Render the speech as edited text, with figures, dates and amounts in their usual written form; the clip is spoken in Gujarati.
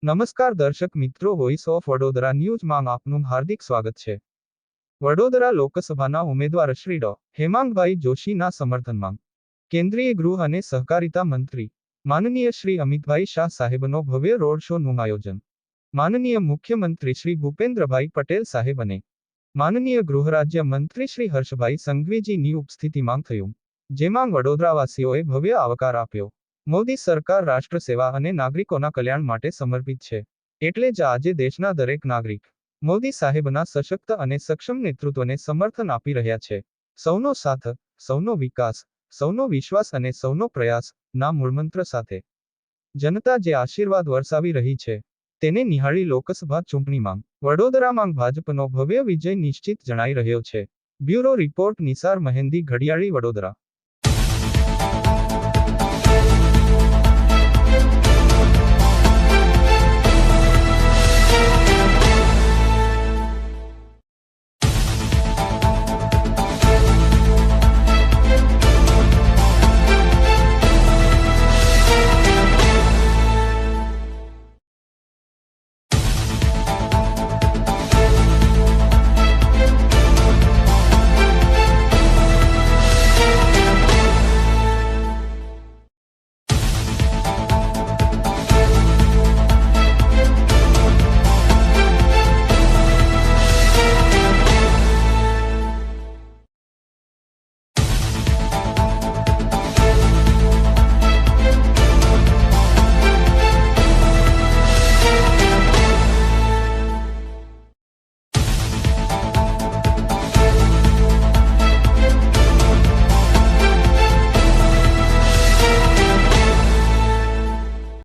નમસ્કાર દર્શક મિત્રો, વોઇસ ઓફ વડોદરા ન્યૂઝમાં આપનું હાર્દિક સ્વાગત છે. વડોદરા લોકસભાના ઉમેદવાર શ્રી ડો. હેમાંગભાઈ જોશીના સમર્થનમાં કેન્દ્રીય ગૃહ અને સહકારિતા મંત્રી માનનીય શ્રી અમિતભાઈ શાહ સાહેબનો ભવ્ય રોડ શોનું આયોજન માનનીય મુખ્યમંત્રી શ્રી ભૂપેન્દ્રભાઈ પટેલ સાહેબ અને માનનીય ગૃહરાજ્ય મંત્રી શ્રી હર્ષભાઈ સંઘવીજીની ઉપસ્થિતિમાં થયું, જેમાં વડોદરાવાસીઓએ ભવ્ય આવકાર આપ્યો. મોદી સરકાર રાષ્ટ્ર સેવા અને નાગરિકોના કલ્યાણ માટે સમર્પિત છે. એટલે જ આજે દેશના દરેક નાગરિક મોદી સાહેબના સશક્ત અને સક્ષમ નેતૃત્વને સમર્થન આપી રહ્યા છે. સૌનો સાથ, સૌનો વિકાસ, સૌનો વિશ્વાસ અને સૌનો પ્રયાસ ના મૂળમંત્ર સાથે જનતા જે આશીર્વાદ વરસાવી રહી છે, તેને નિહાળી લોકસભા ચૂંટણીમાં વડોદરામાં ભાજપનો ભવ્ય વિજય નિશ્ચિત જણાઈ રહ્યો છે. બ્યુરો રિપોર્ટ નિસાર મહેંદી, ઘડિયાળી, વડોદરા.